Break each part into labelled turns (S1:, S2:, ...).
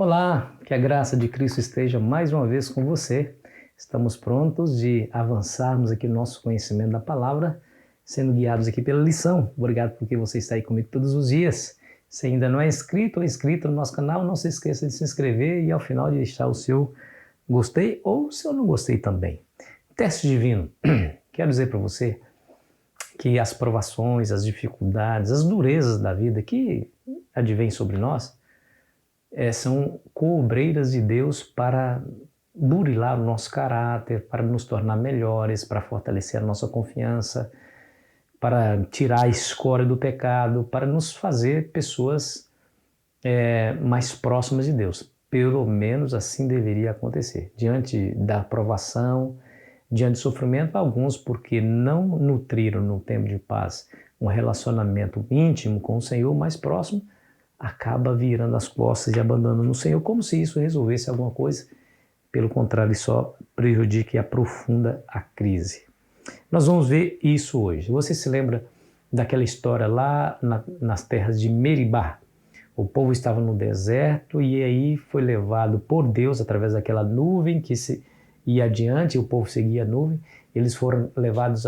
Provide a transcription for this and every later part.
S1: Olá, que a graça de Cristo esteja mais uma vez com você. Estamos prontos de avançarmos aqui no nosso conhecimento da palavra, sendo guiados aqui pela lição. Obrigado porque você está aí comigo todos os dias. Se ainda não é inscrito ou inscrito no nosso canal, não se esqueça de se inscrever e ao final de deixar o seu gostei ou o seu não gostei também. Teste divino. Quero dizer para você que as provações, as dificuldades, as durezas da vida que advêm sobre nós, são cobreiras de Deus para burilar o nosso caráter, para nos tornar melhores, para fortalecer a nossa confiança, para tirar a escória do pecado, para nos fazer pessoas mais próximas de Deus. Pelo menos assim deveria acontecer. Diante da provação, diante do sofrimento, alguns porque não nutriram no tempo de paz um relacionamento íntimo com o Senhor mais próximo, acaba virando as costas e abandonando o Senhor, como se isso resolvesse alguma coisa. Pelo contrário, só prejudica e aprofunda a crise. Nós vamos ver isso hoje. Você se lembra daquela história lá nas terras de Meribá? O povo estava no deserto e aí foi levado por Deus através daquela nuvem que ia adiante, o povo seguia a nuvem. Eles foram levados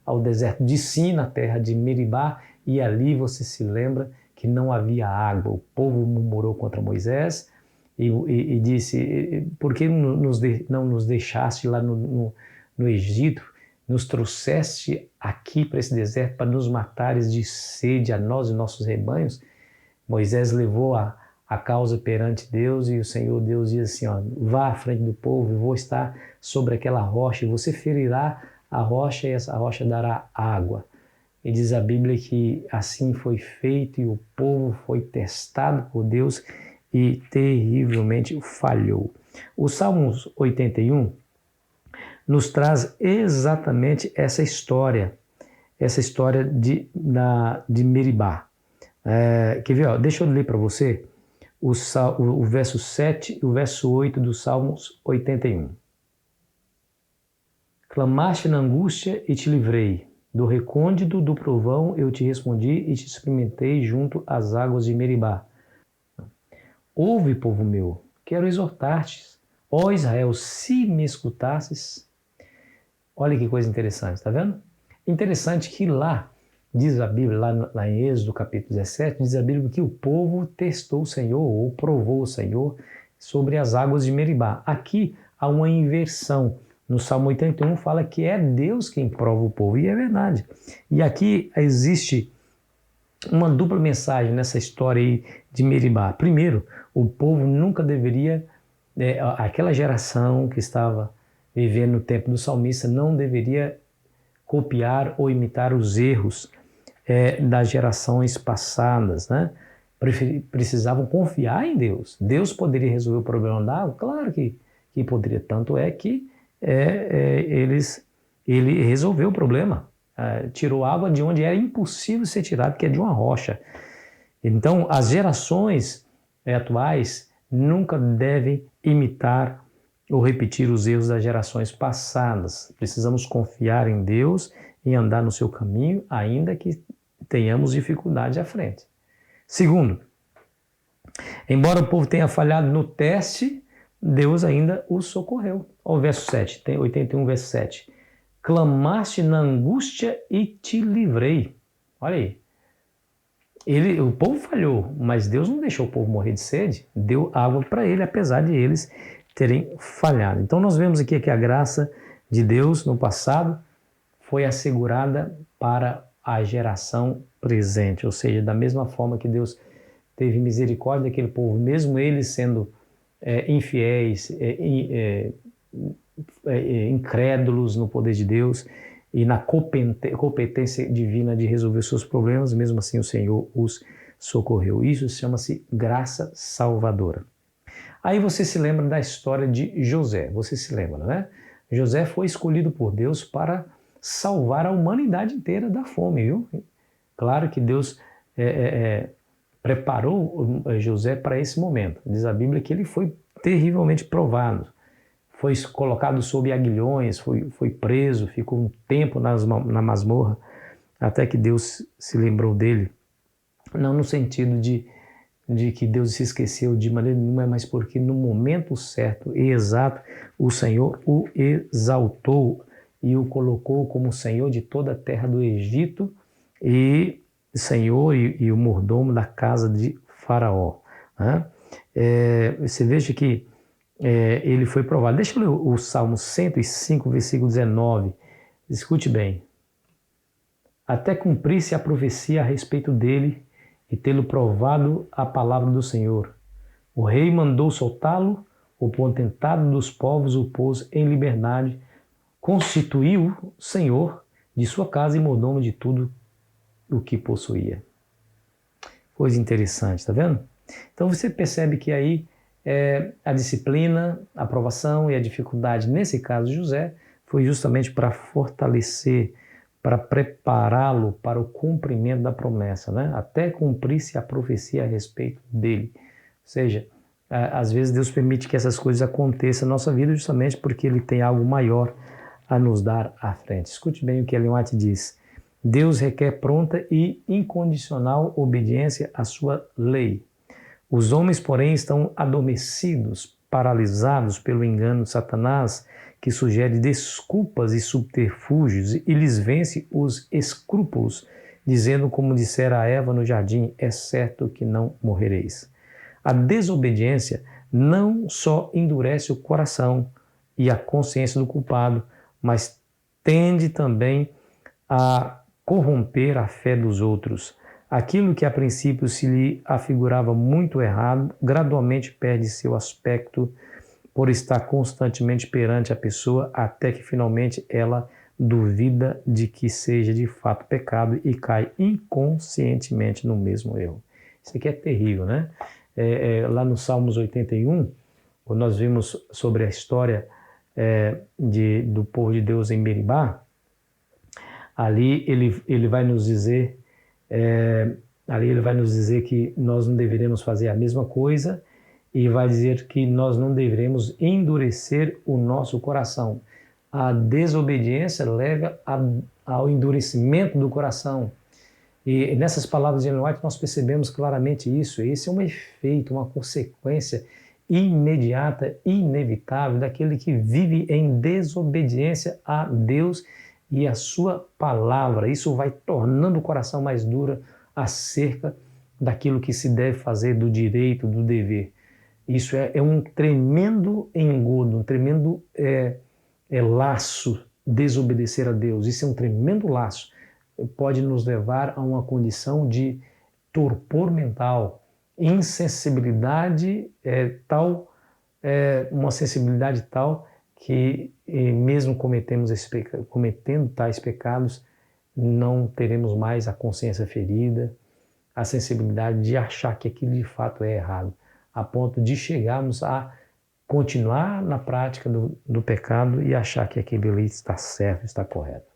S1: ao deserto de Sin, na terra de Meribá, e ali você se lembra que não havia água. O povo murmurou contra Moisés e disse: por que não nos deixaste lá no Egito, nos trouxeste aqui para esse deserto para nos matares de sede a nós e nossos rebanhos? Moisés levou a causa perante Deus e o Senhor Deus diz assim: vá à frente do povo, eu vou estar sobre aquela rocha e você ferirá a rocha e essa rocha dará água. E diz a Bíblia que assim foi feito e o povo foi testado por Deus e terrivelmente falhou. O Salmos 81 nos traz exatamente essa história de Meribá. Quer ver? Deixa eu ler para você o verso 7 e o verso 8 do Salmos 81. Clamaste na angústia e te livrei. Do recôndito do trovão eu te respondi e te experimentei junto às águas de Meribá. Ouve, povo meu, quero exortar-te. Ó Israel, se me escutasses. Olha que coisa interessante, está vendo? Interessante que lá, diz a Bíblia, lá em Êxodo capítulo 17, diz a Bíblia que o povo testou o Senhor, ou provou o Senhor, sobre as águas de Meribá. Aqui há uma inversão. No Salmo 81 fala que é Deus quem prova o povo, e é verdade. E aqui existe uma dupla mensagem nessa história aí de Meribá. Primeiro, o povo nunca deveria, aquela geração que estava vivendo no tempo do salmista, não deveria copiar ou imitar os erros das gerações passadas, né? Precisavam confiar em Deus. Deus poderia resolver o problema da água? Claro que poderia, tanto é que ele resolveu o problema, tirou água de onde era impossível ser tirado, que é de uma rocha. Então, as gerações atuais nunca devem imitar ou repetir os erros das gerações passadas. Precisamos confiar em Deus e andar no seu caminho, ainda que tenhamos dificuldade à frente. Segundo, embora o povo tenha falhado no teste, Deus ainda os socorreu. Olha o verso 7, tem 81, verso 7. Clamaste na angústia e te livrei. Olha aí. O povo falhou, mas Deus não deixou o povo morrer de sede, deu água para ele, apesar de eles terem falhado. Então nós vemos aqui que a graça de Deus no passado foi assegurada para a geração presente, ou seja, da mesma forma que Deus teve misericórdia daquele povo, mesmo eles sendo infiéis, incrédulos no poder de Deus e na competência divina de resolver seus problemas, mesmo assim o Senhor os socorreu. Isso chama-se graça salvadora. Aí você se lembra da história de José, você se lembra, né? José foi escolhido por Deus para salvar a humanidade inteira da fome, viu? Claro que Deus preparou José para esse momento. Diz a Bíblia que ele foi terrivelmente provado, foi colocado sob aguilhões, foi preso, ficou um tempo na masmorra, até que Deus se lembrou dele, não no sentido de de que Deus se esqueceu de maneira nenhuma, mas porque no momento certo e exato o Senhor o exaltou e o colocou como Senhor de toda a terra do Egito e Senhor e o mordomo da casa de Faraó. Né? Você veja que ele foi provado. Deixa eu ler o Salmo 105, versículo 19. Escute bem. Até cumprir-se a profecia a respeito dele e tê-lo provado a palavra do Senhor. O rei mandou soltá-lo, o potentado dos povos o pôs em liberdade, constituiu Senhor de sua casa e mordomo de tudo o que possuía. Coisa interessante, tá vendo? Então você percebe que aí a disciplina, a provação e a dificuldade, nesse caso de José, foi justamente para fortalecer, para prepará-lo para o cumprimento da promessa, né? Até cumprir-se a profecia a respeito dele. Ou seja, às vezes Deus permite que essas coisas aconteçam na nossa vida justamente porque Ele tem algo maior a nos dar à frente. Escute bem o que Ellen White diz. Deus requer pronta e incondicional obediência à sua lei. Os homens, porém, estão adormecidos, paralisados pelo engano de Satanás, que sugere desculpas e subterfúgios e lhes vence os escrúpulos, dizendo, como dissera a Eva no jardim, é certo que não morrereis. A desobediência não só endurece o coração e a consciência do culpado, mas tende também a corromper a fé dos outros. Aquilo que a princípio se lhe afigurava muito errado, gradualmente perde seu aspecto por estar constantemente perante a pessoa, até que finalmente ela duvida de que seja de fato pecado e cai inconscientemente no mesmo erro. Isso aqui é terrível, né? Lá no Salmos 81, quando nós vimos sobre a história do povo de Deus em Meribá, ali ele vai nos dizer que nós não deveremos fazer a mesma coisa e vai dizer que nós não deveremos endurecer o nosso coração. A desobediência leva ao endurecimento do coração. E nessas palavras de Ellen White nós percebemos claramente isso. Esse é um efeito, uma consequência imediata e inevitável daquele que vive em desobediência a Deus e a sua palavra. Isso vai tornando o coração mais duro acerca daquilo que se deve fazer, do direito, do dever. Isso é um tremendo engodo, um tremendo laço, desobedecer a Deus. Isso é um tremendo laço. Pode nos levar a uma condição de torpor mental, insensibilidade uma sensibilidade tal que mesmo cometendo tais pecados, não teremos mais a consciência ferida, a sensibilidade de achar que aquilo de fato é errado, a ponto de chegarmos a continuar na prática do pecado e achar que aquele ali está certo, está correto.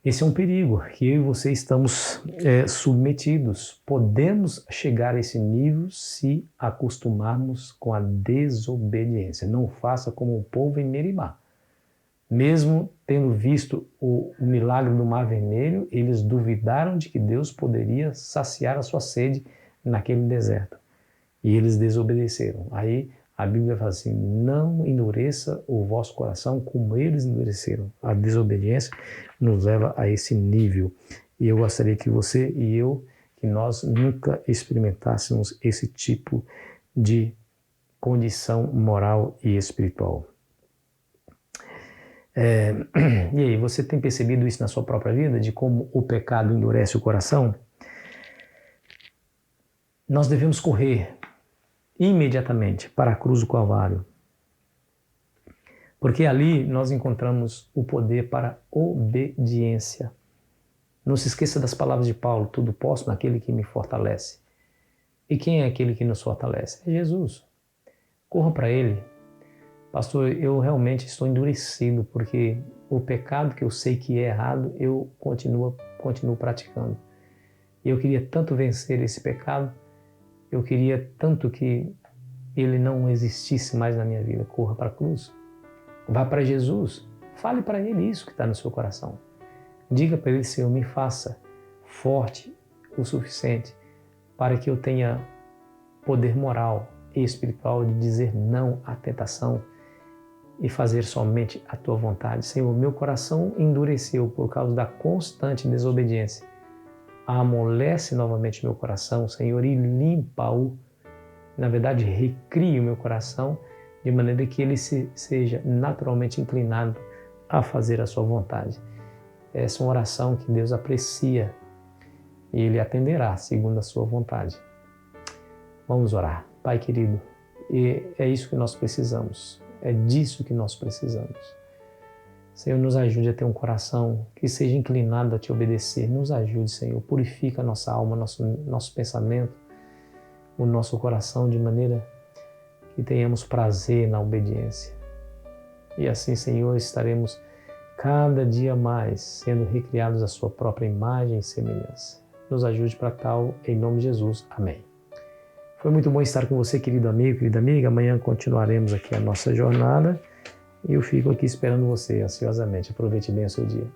S1: Esse é um perigo que eu e você estamos submetidos. Podemos chegar a esse nível se acostumarmos com a desobediência. Não faça como o povo em Meribá. Mesmo tendo visto o milagre do Mar Vermelho, eles duvidaram de que Deus poderia saciar a sua sede naquele deserto. E eles desobedeceram. Aí a Bíblia fala assim, não endureça o vosso coração como eles endureceram. A desobediência nos leva a esse nível. E eu gostaria que você e eu, que nós nunca experimentássemos esse tipo de condição moral e espiritual. E aí, você tem percebido isso na sua própria vida, de como o pecado endurece o coração? Nós devemos correr imediatamente para a cruz do Calvário, porque ali nós encontramos o poder para obediência. Não se esqueça das palavras de Paulo, tudo posso naquele que me fortalece. E quem é aquele que nos fortalece? É Jesus. Corra para Ele. Pastor, eu realmente estou endurecido, porque o pecado que eu sei que é errado, eu continuo praticando. E eu queria tanto vencer esse pecado, eu queria tanto que ele não existisse mais na minha vida. Corra para a cruz. Vá para Jesus. Fale para Ele isso que está no seu coração. Diga para Ele, Senhor, me faça forte o suficiente para que eu tenha poder moral e espiritual de dizer não à tentação e fazer somente a Tua vontade. Senhor, meu coração endureceu por causa da constante desobediência. Amolece novamente meu coração, Senhor, e limpa-o. Na verdade, recrie o meu coração de maneira que ele seja naturalmente inclinado a fazer a Sua vontade. Essa é uma oração que Deus aprecia e Ele atenderá segundo a Sua vontade. Vamos orar. Pai querido, é isso que nós precisamos, é disso que nós precisamos. Senhor, nos ajude a ter um coração que seja inclinado a Te obedecer. Nos ajude, Senhor, purifica a nossa alma, nosso pensamento, o nosso coração de maneira que tenhamos prazer na obediência. E assim, Senhor, estaremos cada dia mais sendo recriados à Sua própria imagem e semelhança. Nos ajude para tal, em nome de Jesus. Amém. Foi muito bom estar com você, querido amigo, querida amiga. Amanhã continuaremos aqui a nossa jornada e eu fico aqui esperando você ansiosamente. Aproveite bem o seu dia.